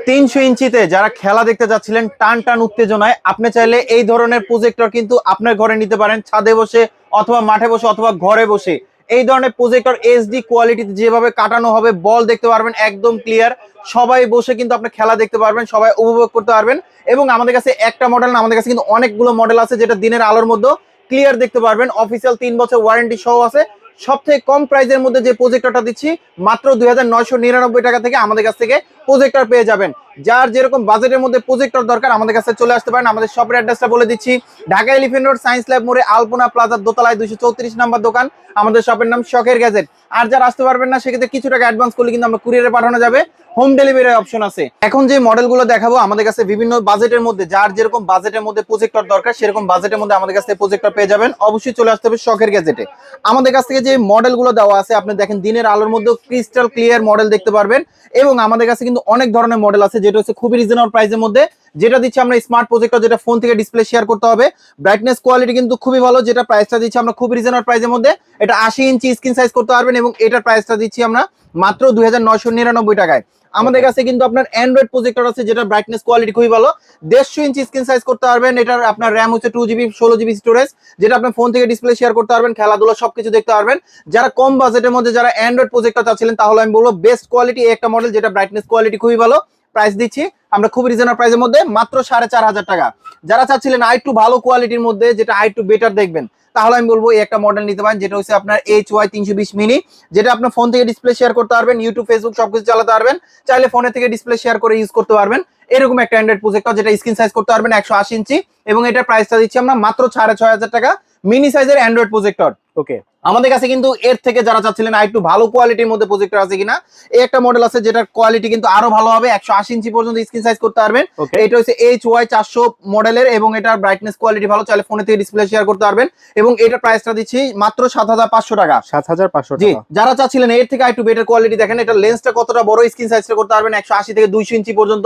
300 ইঞ্চিতে যারা খেলা দেখতে যাচ্ছিলেন টান টান উত্তেজনায়, আপনি চাইলে এই ধরনের প্রজেক্টর কিন্তু আপনার ঘরে নিতে পারেন, ছাদে বসে অথবা মাঠে বসে অথবা ঘরে বসে। এই ধরনের প্রজেক্টর এইচডি কোয়ালিটিতে যেভাবে কাটানো হবে, বল দেখতে পারবেন একদম ক্লিয়ার, সবাই বসে কিন্তু আপনি খেলা দেখতে পারবেন, সবাই উপভোগ করতে পারবেন। এবং আমাদের কাছে একটা মডেল না, আমাদের কাছে কিন্তু অনেকগুলো মডেল আছে যেটা দিনের আলোর মধ্যে ক্লিয়ার দেখতে পারবেন। অফিসিয়াল 3 বছর ওয়ারেন্টি সহ আছে। সবথেকে কম প্রাইসের মধ্যে যে প্রজেক্টরটা দিচ্ছি মাত্র 2999 টাকা থেকে আমাদের কাছ থেকে প্রজেক্টর পেয়ে যাবেন। যার যেরকম বাজেটের মধ্যে প্রজেক্টর দরকার আমাদের কাছে চলে আসতে পারেন। আমাদের শপের অ্যাড্রেসটা বলে দিচ্ছি, Dhaka elephant road science lab মোড়ে আলপনা প্লাজার দোতলায় 234 নাম্বার দোকান। আমাদের শপের নাম শখের গ্যাজেট। আর যারা আসতে পারবেন না সেক্ষেত্রে কিছু টাকা অ্যাডভান্স করলে কিন্তু আমরা কুরিয়ারে পাঠানো যাবে, হোম ডেলিভারি অপশন আছে। এখন যে মডেলগুলো দেখাবো আমাদের কাছে বিভিন্ন বাজেটের মধ্যে, যার যেরকম বাজেটের মধ্যে প্রজেক্টর দরকার সেরকম বাজেটের মধ্যে আমাদের কাছে প্রজেক্টর পেয়ে যাবেন। অবশ্যই চলে আসতে হবে শখের গ্যাজেটে। আমাদের কাছ থেকে যে মডেলগুলো দেওয়া আছে আপনি দেখেন দিনের আলোর মধ্যে ক্রিস্টাল ক্লিয়ার মডেল দেখতে পারবেন। এবং আমাদের কাছে কিন্তু অনেক ধরনের মডেল আছে যেটা হচ্ছে খুবই রিজনেবল প্রাইসের মধ্যে, যেটা দিচ্ছে আমরা স্মার্ট প্রজেক্টর, যেটা ফোন থেকে ডিসপ্লে শেয়ার করতে হবে। ব্রাইটনেস কোয়ালিটি কিন্তু খুবই ভালো, যেটা প্রাইসটা দিচ্ছি আমরা খুবই রিজনেবল প্রাইসের মধ্যে। এটা 80 ইঞ্চি স্ক্রিন সাইজ করতে পারবেন এবং এটার প্রাইসটা দিচ্ছি আমরা মাত্র 2999 টাকায়। আমাদের কাছে কিন্তু আপনার অ্যান্ড্রয়েড প্রজেক্টর আছে যেটা ব্রাইটনেস কোয়ালিটি খুবই ভালো, 150 ইঞ্চি স্ক্রিন সাইজ করতে পারবেন। এটার আপনার র্যাম হচ্ছে 2GB 16GB স্টোরেজ, যেটা আপনার ফোন থেকে ডিসপ্লে শেয়ার করতে পারবেন, খেলাধুলা সবকিছু দেখতে পারবেন। যারা কম বাজেটের মধ্যে যারা অ্যান্ড্রয়েড প্রজেক্টর চাচ্ছিলেন তাহলে আমি বলবো বেস্ট কোয়ালিটি একটা মডেল যেটা ব্রাইটনেস কোয়ালিটি খুবই ভালো। প্রাইস দিচ্ছি আমরা খুব রিজনেবল প্রাইসের মধ্যে মাত্র 4500 টাকা। যারা চাচ্ছিলেন আরেকটু ভালো কোয়ালিটির মধ্যে যেটা আরেকটু বেটার দেখবেন তাহলে আমি বলবো এই একটা মডেল নিতে পারেন, যেটা হচ্ছে আপনার HY 320 মিনি, যেটা আপনার ফোন থেকে ডিসপ্লে শেয়ার করতে পারবেন, ইউটিউব ফেসবুক সবকিছু চালাতে পারবেন, চাইলে ফোনে থেকে ডিসপ্লে শেয়ার করে ইউজ করতে পারবেন। এরকম একটা অ্যান্ড্রয়েড প্রজেক্টর যেটা স্ক্রিন সাইজ করতে পারবেন 180 ইঞ্চি এবং এটার প্রাইসটা দিচ্ছি আমরা মাত্র 6500 টাকা, মিনি সাইজের অ্যান্ড্রয়েড প্রজেক্টর। ওকে, আমাদের কাছে কিন্তু এর থেকে যারা চাচ্ছিলেন আর একটু ভালো কোয়ালিটির মধ্যে প্রজেক্টর আছে কিনা, এই একটা মডেল আছে যেটার কোয়ালিটি কিন্তু আরো ভালো হবে, 180 ইঞ্চি পর্যন্ত স্ক্রিন সাইজ করতে পারবেন। এটা হচ্ছে HY 400 মডেলের এবং এটার ব্রাইটনেস কোয়ালিটি ভালো, চাইলে ফোনে থেকে ডিসপ্লে শেয়ার করতে পারবেন এবং এটার প্রাইসটা দিচ্ছি মাত্র 7500 টাকা। 7500 জি, টাকা। যারা চাচ্ছিলেন এর থেকে একটু বেটার কোয়ালিটি দেখেন, এটা লেন্সটা কতটা বড়, স্ক্রিন সাইজটা করতে পারবেন 180 থেকে 200 ইঞ্চি পর্যন্ত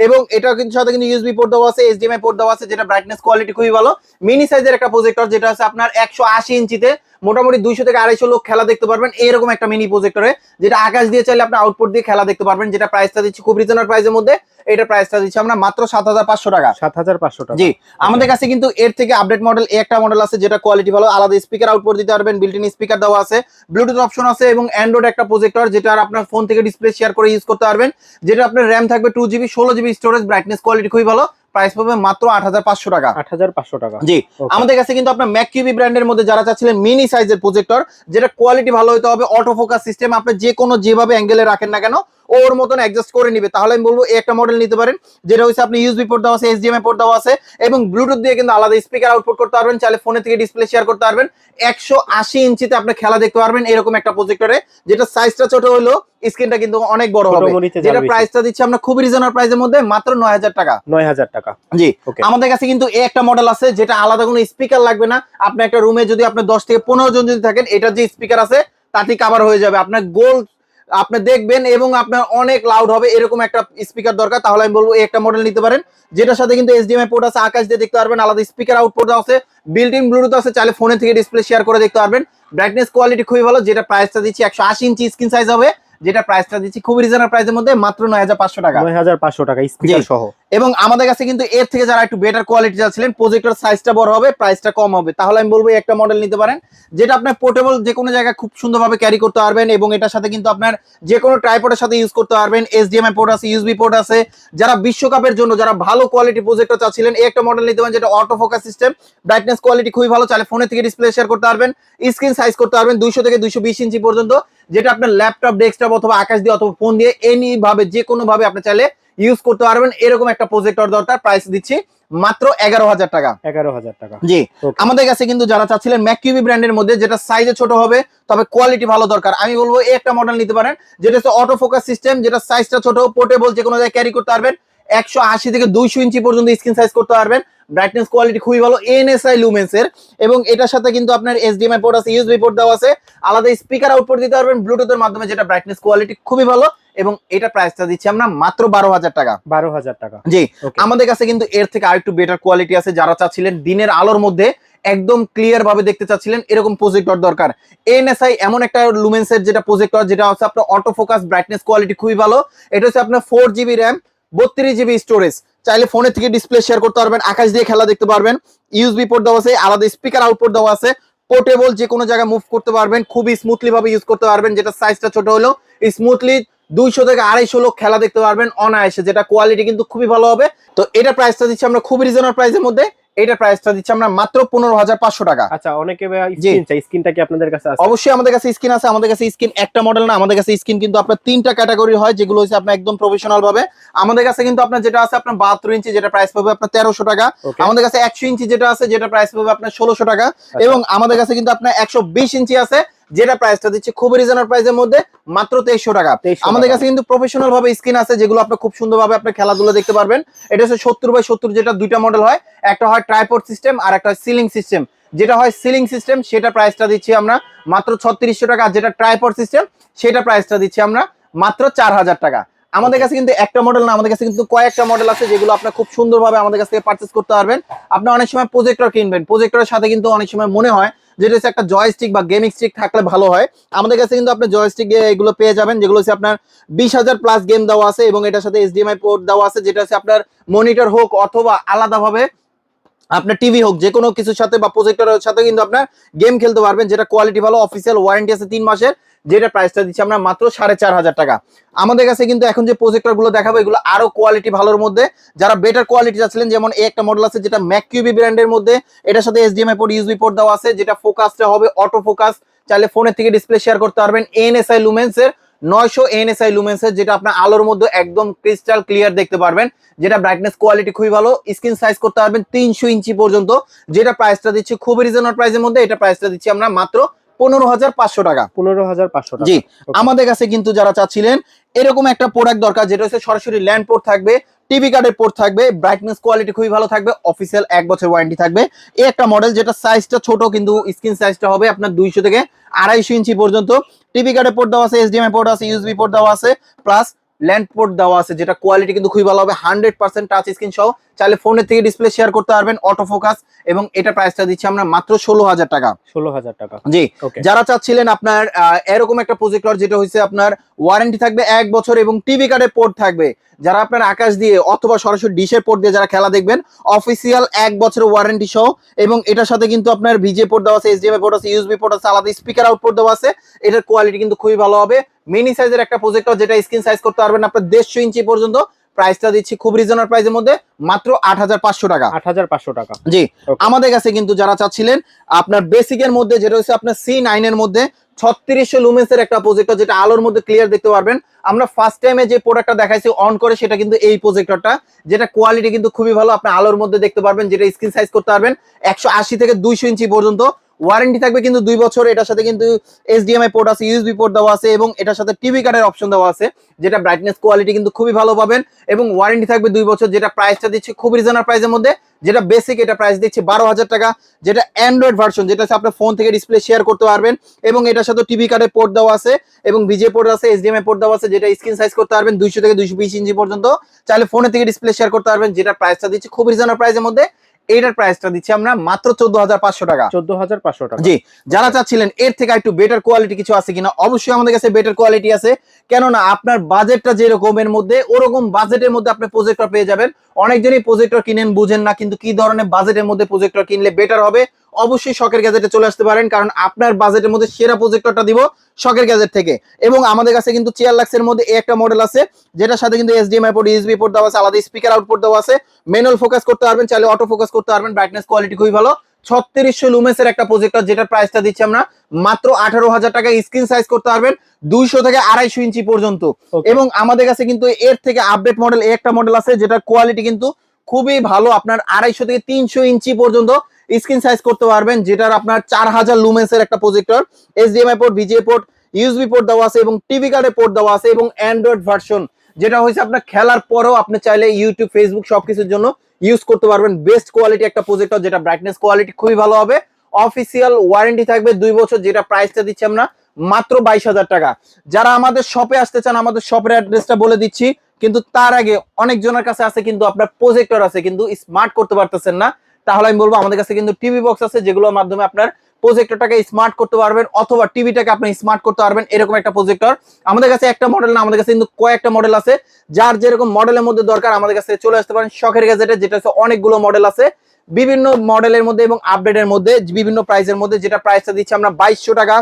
এবং এটা কিন্তু সাথে কিন্তু USB পোর্ট দেওয়া আছে, HDMI পোর্ট দেওয়া আছে, যেটা ব্রাইটনেস কোয়ালিটি খুবই ভালো। মিনি সাইজের একটা প্রজেক্টর যেটা আছে আপনার 180 ইঞ্চিতে মোটামুটি 200 থেকে 250 লোক খেলা দেখতে পারবেন এরকম একটা মিনি প্রজেক্টরে, যেটা আকাশ দিয়ে চাইলে আপনি আউটপুট দিয়ে খেলা দেখতে পারবেন, যেটা প্রাইসটা দিচ্ছি খুব রিজনেবল প্রাইসের মধ্যে। এটা প্রাইসটা দিচ্ছি আমরা মাত্র 7500 টাকা। 7500 টাকা। জি, আমাদের কাছে কিন্তু এর থেকে আপডেট মডেল একটা মডেল আছে যেটা কোয়ালিটি ভালো, আলাদা স্পিকার আউটপুট দিতে পারবেন, বিল্ট-ইন স্পিকার দেওয়া আছে, ব্লুটুথ অপশন আছে এবং অ্যান্ড্রয়েড একটা প্রজেক্টর যেটা আপনার ফোন থেকে ডিসপ্লে শেয়ার করে ইউজ করতে পারবেন, যেটা আপনার র্যাম থাকবে 2GB 16GB storage, brightness quality খুবই ভালো। প্রাইস পাবে মাত্র 8500 টাকা। 8500 টাকা। জি, আমাদের কাছে কিন্তু আপনার ম্যাককিউবি ব্র্যান্ডের মধ্যে যারা চাচ্ছিলেন মিনি সাইজের প্রজেক্টর, যেটা কোয়ালিটি ভালো হতে হবে, অটো ফোকাস সিস্টেম, আপনি যে কোনো যেভাবে অ্যাঙ্গেলে রাখেন না কেন ওর মতন অ্যাডজাস্ট করে নিবে, তাহলে আমি বলবো এই একটা মডেল নিতে পারেন, যেটা হচ্ছে আপনি USB পোর্ট দেওয়া আছে, HDMI পোর্ট দেওয়া আছে এবং ব্লুটুথ দিয়ে কিন্তু আলাদা স্পিকার আউটপুট করতে পারবেন, চাইলে ফোনে থেকে ডিসপ্লে শেয়ার করতে পারবেন। 180 ইঞ্চিতে আপনি খেলা দেখতে পারবেন এরকম একটা প্রজেক্টরে, যেটা সাইজটা ছোট হলো স্ক্রিনটা কিন্তু অনেক বড় হবে, যেটা প্রাইসটা দিচ্ছি আমরা খুব রিজনেবল প্রাইসের মধ্যে মাত্র 9000 টাকা। 9000 টাকা। জি, আমাদের কাছে কিন্তু এই একটা মডেল আছে যেটা আলাদা কোনো স্পিকার লাগবে না, আপনি একটা রুমে যদি আপনি 10 থেকে 15 জন যদি থাকেন, এটা যে স্পিকার আছে তাতেই কভার হয়ে যাবে। আপনার গোল আপনি দেখবেন এবং আপনার অনেক লাউড হবে এরকম একটা স্পিকার দরকার, তাহলে আমি বলবো এই একটা মডেল নিতে পারেন, যেটার সাথে কিন্তু HDMI পোর্ট আছে, আকাশ দিয়ে দেখতে পারবেন, আলাদা স্পিকার আউটপুট আছে, বিল্ট-ইন ব্লুটুথ আছে, চাইলে ফোনে থেকে ডিসপ্লে শেয়ার করে দেখতে পারবেন। ব্রাইটনেস কোয়ালিটি খুবই ভালো, যেটা প্রাইসটা দিচ্ছি 180 ইঞ্চি স্ক্রিন সাইজ হবে, যেটা প্রাইসটা দিচ্ছি খুব রিজনেবল প্রাইসের মধ্যে মাত্র 9500 টাকা। 9500 টাকা স্পিকার সহ। এবং আমাদের কাছে কিন্তু এর থেকে যারা একটু বেটার কোয়ালিটি চাচ্ছিলেন, প্রজেক্টর সাইজটা বড় হবে, প্রাইসটা কম হবে, তাহলে আমি বলবো একটা মডেল নিতে পারেন, যেটা আপনার পোর্টেবল যে কোনো জায়গায় খুব সুন্দরভাবে ক্যারি করতে পারবেন এবং এটার সাথে কিন্তু আপনার যে কোনো ট্রাইপডের সাথে ইউজ করতে পারবেন, HDMI পোর্ট আছে, USB পোর্ট আছে। যারা বিশ্বকাপের জন্য যারা ভালো কোয়ালিটি প্রজেক্টর চাচ্ছিলেন এই একটা মডেল নিতে পারেন, যেটা auto focus system, brightness quality খুবই ভালো, চাইলে ফোনে থেকে ডিসপ্লে শেয়ার করতে পারবেন, স্ক্রিন সাইজ করতে পারবেন 200 থেকে 220 ইঞ্চি পর্যন্ত, যেটা আপনার ল্যাপটপ, ডেস্কটপ অথবা আকাশ দিয়ে অথবা ফোন দিয়ে এনি ভাবে যে কোনো ভাবে আপনি চাইলে ইউজ করতে পারবেন এরকম একটা প্রজেক্টর দরকার। প্রাইস দিচ্ছি মাত্র 11000 টাকা। 11000 টাকা। জি, আমাদের কাছে কিন্তু যারা চাচ্ছিলেন ম্যাককিউবি ব্র্যান্ডের মধ্যে যেটা সাইজে ছোট হবে তবে কোয়ালিটি ভালো দরকার, আমি বলবো এই একটা মডেল নিতে পারেন, যেটা হচ্ছে অটো ফোকাস সিস্টেম, যেটা সাইজটা ছোট, পোর্টেবল, যে কোনো জায়গায় ক্যারি করতে পারবেন, 180 থেকে 200 ইঞ্চি পর্যন্ত স্ক্রিন সাইজ করতে পারবেন, ব্রাইটনেস কোয়ালিটি খুবই ভালো, NSI লুমেন্স এর এবং এটার সাথে কিন্তু আপনার HDMI পোর্ট আছে, USB পোর্ট দেওয়া আছে, আলাদা স্পিকার আউটপুট দিতে পারবেন ব্লুটুথের মাধ্যমে, যেটা ব্রাইটনেস কোয়ালিটি খুবই ভালো এবং এটা প্রাইসটা দিচ্ছি আমরা মাত্র 12000 টাকা। 12000 টাকা। জি, আমাদের কাছে কিন্তু এর থেকে আরেকটু বেটার কোয়ালিটি আছে, যারা চাচ্ছিলেন দিনের আলোর মধ্যে একদম ক্লিয়ার ভাবে দেখতে চাচ্ছিলেন এরকম প্রজেক্টর দরকার, NSI এমন একটা লুমেন্সের যেটা প্রজেক্টর, যেটা হচ্ছে আপনার অটো ফোকাস, ব্রাইটনেস কোয়ালিটি খুবই ভালো, এটা হচ্ছে আপনার 4GB র্যাম, 32 GB স্টোরেজ, চাইলে ফোনের থেকে ডিসপ্লে শেয়ার করতে পারবেন, আকাশ দিয়ে খেলা দেখতে পারবেন। ইউএসবি পোর্ট দেওয়া আছে, আলাদা স্পিকার আউটপুট দেওয়া আছে, পোর্টেবল, যে কোনো জায়গায় মুভ করতে পারবেন, খুবই স্মুথলি ভাবে ইউজ করতে পারবেন। যেটা সাইজটা ছোট হলেও স্মুথলি 200 থেকে 250 লোক খেলা দেখতে পারবেন অনায়াসে, যেটা কোয়ালিটি কিন্তু খুবই ভালো হবে। তো এটা প্রাইসটা দিচ্ছি আমরা খুবই রিজনেবল প্রাইসের মধ্যে। এটা প্রাইসটা দিচ্ছি আমরা মাত্র 15,500 টাকা। আচ্ছা, অনেকে স্কিন চাই, স্কিনটা কি আপনাদের কাছে আছে? অবশ্যই আমাদের কাছে স্কিন আছে। আমাদের কাছে স্কিন একটা মডেল না, আমাদের কাছে স্কিন কিন্তু আপনার 3টা ক্যাটাগরি হয়, যেগুলো হচ্ছে আপনার একদম প্রফেশনাল ভাবে। আমাদের কাছে কিন্তু আপনার যেটা আছে আপনার 72 ইঞ্চি, যেটা প্রাইস পাবে আপনার 1300 টাকা। আমাদের কাছে 100 ইঞ্চি যেটা আছে, যেটা প্রাইস পাবে আপনার 1600 টাকা। এবং আমাদের কাছে কিন্তু আপনার 120 ইঞ্চি আছে, যেটা প্রাইসটা দিচ্ছে খুবই রিজনেবল প্রাইসের মধ্যে, মাত্র 2300 টাকা। আমাদের কাছে কিন্তু প্রফেশনাল ভাবে স্কিন আছে, যেগুলো আপনি খুব সুন্দরভাবে আপনি খেলাধুলা দেখতে পারবেন। এটা হচ্ছে 70/70, যেটা দুইটা মডেল হয়, একটা হয় ট্রাইপড সিস্টেম আর একটা হয় সিলিং সিস্টেম। যেটা হয় সিলিং সিস্টেম সেটা প্রাইসটা দিচ্ছি আমরা মাত্র 3600 টাকা। যেটা ট্রাইপড সিস্টেম সেটা প্রাইসটা দিচ্ছি আমরা মাত্র 4000 টাকা। আমাদের কাছে কিন্তু একটা মডেল না, আমাদের কাছে কিন্তু কয়েকটা মডেল আছে, যেগুলো আপনি খুব সুন্দরভাবে আমাদের কাছ থেকে পারচেজ করতে পারবেন। আপনি অনেক সময় প্রজেক্টর কিনবেন, প্রজেক্টরের সাথে কিন্তু অনেক সময় মনে হয় যেটা হচ্ছে একটা জয়স্টিক বা গেমিং স্টিক থাকলে ভালো হয়। আমাদের কাছে কিন্তু আপনি জয়স্টিক এগুলো পেয়ে যাবেন, যেগুলো হচ্ছে আপনার 20,000 প্লাস গেম দেওয়া আছে, এবং এটার সাথে HDMI পোর্ট দেওয়া আছে, যেটা হচ্ছে আপনার মনিটর হোক অথবা আলাদাভাবে আপনার টিভি হোক, যে কোনো কিছুর সাথে বা প্রজেক্টরের সাথে কিন্তু আপনার গেম খেলতে পারবেন। যেটা কোয়ালিটি ভালো, অফিসিয়াল ওয়ারেন্টি আছে 3 মাসের, যেটা প্রাইসটা দিচ্ছি আমরা মাত্র 4500 টাকা। আমাদের কাছে কিন্তু এখন যে প্রজেক্টর গুলো দেখাবো, এগুলো আরো কোয়ালিটি ভালোর মধ্যে। যারা বেটার কোয়ালিটি চাচ্ছিলেন, যেমন এই একটা মডেল আছে যেটা ম্যাককিউবি ব্র্যান্ডের মধ্যে, এটার সাথে HDMI পোর্ট ইউএসবি পোর্ট দেওয়া আছে, যেটা ফোকাসটা হবে অটো ফোকাস, চাইলে ফোনের থেকে ডিসপ্লে শেয়ার করতে পারবেন। এনএসআই লুমেন্স এর 900 এনএসআই লুমেন্স এর, যেটা আপনার আলোর মধ্যে একদম ক্রিস্টাল ক্লিয়ার দেখতে পারবেন, যেটা ব্রাইটনেস কোয়ালিটি খুবই ভালো, স্ক্রিন সাইজ করতে পারবেন 300 ইঞ্চি পর্যন্ত, যেটা প্রাইসটা দিচ্ছি খুবই রিজনেবল প্রাইসের মধ্যে। এটা প্রাইসটা দিচ্ছি আমরা মাত্র 15,500 টাকা। 15,500 টাকা। জি, আমাদের কাছে কিন্তু যারা চাচ্ছিলেন এরকম একটা প্রোডাক্ট দরকার, যেটা হচ্ছে সরাসরি ল্যান্ড পোর্ট থাকবে, টিভি কার্ডের পোর্ট থাকবে, ব্রাইটনেস কোয়ালিটি খুবই ভালো থাকবে, অফিসিয়াল 1 বছর ওয়ারেন্টি থাকবে, এই একটা মডেল, যেটা সাইজটা ছোট কিন্তু স্ক্রিন সাইজটা হবে আপনার 200 থেকে 250 ইঞ্চি পর্যন্ত। টিভি কার্ডের পোর্ট দেওয়া আছে, HDMI পোর্ট আছে, ইউএসবি পোর্ট দেওয়া আছে, প্লাস ল্যান্ড পোর্ট দেওয়া আছে, যেটা কোয়ালিটি কিন্তু খুবই ভালো হবে, 100% টাচ স্ক্রিন সহ, চাইলে ফোনের থেকে ডিসপ্লে শেয়ার করতে পারবেন, অটো ফোকাস। এবং এটা প্রাইসটা দিচ্ছি আমরা মাত্র 16,000 টাকা। 16,000 টাকা। জি, যারা চাচ্ছিলেন আপনার এরকম একটা প্রজেক্টর, যেটা হচ্ছে আপনার ওয়ারেন্টি থাকবে 1 বছর এবং টিভি কার্ডের পোর্ট থাকবে, যারা আপনার আকাশ দিয়ে অথবা সরাসরি ডিশের পোর্ট দিয়ে যারা খেলা দেখবেন, অফিসিয়াল 1 বছরের ওয়ারেন্টি সহ, এবং এটার সাথে কিন্তু আপনার ভিজে পোর্ট দেওয়া আছে, HDMI পোর্ট আছে, ইউএসবি পোর্ট আছে, আলাদা স্পিকার আউটপুট দেওয়া আছে। এটার কোয়ালিটি কিন্তু খুবই ভালো হবে, মিনি সাইজের একটা প্রজেক্টর, যেটা স্ক্রিন সাইজ করতে পারবেন আপনার 150 ইঞ্চি পর্যন্ত। প্রাইসটা দিচ্ছি খুব রিজনেবল প্রাইসের মধ্যে, মাত্র 8,500 টাকা। 8,500 টাকা। জি, আমাদের কাছে কিন্তু যারা চাচ্ছিলেন আপনার বেসিকের মধ্যে, যেটা হচ্ছে আপনার C9 এর মধ্যে 3600 লুমেন্স এর একটা প্রজেক্টর, যেটা আলোর মধ্যে ক্লিয়ার দেখতে পারবেন। আমরা ফার্স্ট টাইমে যে প্রোডাক্টটা দেখাইছি অন করে, সেটা কিন্তু এই প্রজেক্টরটা, যেটা কোয়ালিটি কিন্তু খুবই ভালো, আপনি আলোর মধ্যে দেখতে পারবেন, যেটা স্ক্রিন সাইজ করতে পারবেন 180 থেকে 200 ইঞ্চি পর্যন্ত। ওয়ারেন্টি থাকবে কিন্তু 2 বছর। এটার সাথে কিন্তু HDMI পোর্ট আছে, ইউএসবি পোর্ট দেওয়া আছে, এবং এটার সাথে টিভি কার্ডের অপশন দেওয়া আছে, যেটা ব্রাইটনেস কোয়ালিটি কিন্তু খুবই ভালো পাবেন, এবং ওয়ারেন্টি থাকবে 2 বছর। যেটা প্রাইসটা দিচ্ছে খুব রিজনেবল প্রাইসের মধ্যে, যেটা বেসিক, এটা প্রাইস দিচ্ছে 12,000 টাকা। যেটা অ্যান্ড্রয়েড ভার্সন, যেটা হচ্ছে আপনার ফোন থেকে ডিসপ্লে শেয়ার করতে পারবেন, এবং এটার সাথে টিভি কার্ডের পোর্ট দেওয়া আছে, এবং ভিজে পোর্ট আছে, HDMI পোর্ট দেওয়া আছে, যেটা স্ক্রিন সাইজ করতে পারবেন 200 থেকে 220 ইঞ্চি পর্যন্ত, চাইলে ফোনের থেকে ডিসপ্লে শেয়ার করতে পারবেন। যেটা প্রাইসটা দিচ্ছে খুব রিজনেবল প্রাইসের মধ্যে। এইটার প্রাইসটা দিচ্ছি আমরা মাত্র 14,500 টাকা। 14,500 টাকা। জি, যারা চাচ্ছিলেন এর থেকে একটু বেটার কোয়ালিটি কিছু আছে কিনা, অবশ্যই আমাদের কাছে বেটার কোয়ালিটি আছে। কেননা আপনার বাজেটটা যেরকমের মধ্যে, ওরকম বাজেটের মধ্যে আপনি প্রজেক্টর পেয়ে যাবেন। অনেকজনই প্রজেক্টর কিনেন, বুঝেন না কিন্তু কি ধরনের বাজেটের মধ্যে প্রজেক্টর কিনলে বেটার হবে। অবশ্যই শখের গ্যাজেটে চলে আসতে পারেন, কারণ আপনার বাজেটের মধ্যে সেরা প্রজেক্টরটা দিব শখের গ্যাজেট থেকে। এবং আমাদের কাছে কিন্তু 4 লাখের মধ্যে একটা মডেল আছে, যেটার সাথে কিন্তু HDMI পোর্ট, ইউএসবি পোর্ট দেওয়া আছে, আলাদা স্পিকার আউটপুট দেওয়া আছে, ম্যানুয়াল ফোকাস করতে পারবেন, চাইলে অটো ফোকাস করতে পারবেন, ব্রাইটনেস কোয়ালিটি খুবই ভালো। 3600 লুমেন্স এর একটা প্রজেক্টর, যেটার প্রাইসটা দিচ্ছি আমরা মাত্র 18,000 টাকা। স্ক্রিন সাইজ করতে পারবেন 200 থেকে 250 ইঞ্চি পর্যন্ত। এবং আমাদের কাছে কিন্তু এর থেকে আপডেট মডেল একটা মডেল আছে, যেটার কোয়ালিটি কিন্তু খুবই ভালো, আপনার 250 থেকে 300 ইঞ্চি পর্যন্ত স্ক্রিন সাইজ করতে পারবেন, যেটার আপনার 4000 লুমেন্স এর একটা projector, HDMI port, VGA port, USB port দেওয়া আছে, এবং টিভি কার্ডে পোর্ট দেওয়া আছে, এবং অ্যান্ড্রয়েড ভার্সন, যেটা হয়েছে আপনার খেলার পরেও আপনি চাইলে ইউটিউব, ফেসবুক সবকিছুর জন্য ইউজ করতে পারবেন। বেস্ট কোয়ালিটি একটা প্রজেক্টর, যেটা ব্রাইটনেস কোয়ালিটি খুবই ভালো হবে, অফিসিয়াল ওয়ারেন্টি থাকবে 2 বছর, যেটা প্রাইসটা দিচ্ছি আমরা মাত্র 22,000 টাকা। যারা আমাদের শপে আসতে চান, আমাদের শপের অ্যাড্রেসটা বলে দিচ্ছি, কিন্তু তার আগে অনেকজনের কাছে আছে কিন্তু আপনার প্রজেক্টর আছে কিন্তু স্মার্ট করতে পারতেছেন না, তাহলে আমি বলবো আমাদের কাছে কিন্তু টিভি বক্স আছে, যেগুলোর মাধ্যমে আপনার প্রজেক্টরটাকে স্মার্ট করতে পারবেন অথবা টিভিটাকে আপনি স্মার্ট করতে পারবেন, এরকম একটা প্রজেক্টর। আমাদের কাছে একটা মডেল না, আমাদের কাছে কিন্তু কয়েকটা মডেল আছে। যার যেরকম মডেলের মধ্যে দরকার আমাদের কাছে চলে আসতে পারেন শখের গ্যাজেটে, যেটা হচ্ছে অনেকগুলো মডেল আছে বিভিন্ন মডেলের মধ্যে এবং আপডেটের মধ্যে বিভিন্ন প্রাইসের মধ্যে। যেটা প্রাইসটা দিচ্ছি আমরা 2200 টাকা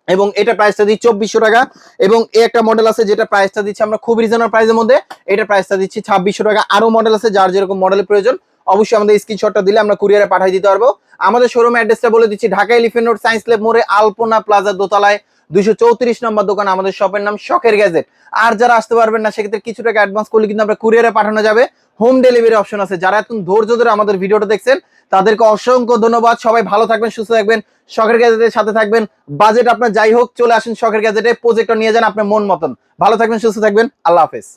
এবং এটা প্রাইসটা দিচ্ছি 2400 টাকা। এবং এই একটা মডেল আছে যেটা প্রাইসটা দিচ্ছি আমরা খুব রিজনেবল প্রাইসের মধ্যে, এটা প্রাইসটা দিচ্ছি 2600 টাকা। আরো মডেল আছে, যার যেরকম মডেলের প্রয়োজন অবশ্যই আমাদের স্ক্রিনশটটা দিলে আমরা কুরিয়ারে পাঠিয়ে দিতে পারবো। আমাদের শোরুম অ্যাড্রেসটা বলে দিচ্ছি, Dhaka elephant road science lab মোড়ে আলপনা প্লাজা দোতলায় 234 নম্বর দোকান, আমাদের শপের নাম শখের গ্যাজেট। আর যারা আসতে পারবেন না সেক্ষেত্রে কিছু টাকা অ্যাডভান্স করলে কিন্তু আমরা কুরিয়ারে পাঠানো যাবে, হোম ডেলিভারি অপশন আছে। যারা এখন ধৈর্য ধরে আমাদের ভিডিওটা দেখছেন তাদেরকে অসংখ্য ধন্যবাদ। সবাই ভালো থাকবেন, সুস্থ থাকবেন, শখের গ্যাজেটের সাথে থাকবেন। বাজেট আপনার যাই হোক চলে আসেন শখের গ্যাজেটে, প্রজেক্টর নিয়ে যান আপনার মন মতন। ভালো থাকবেন, সুস্থ থাকবেন, আল্লাহ হাফেজ।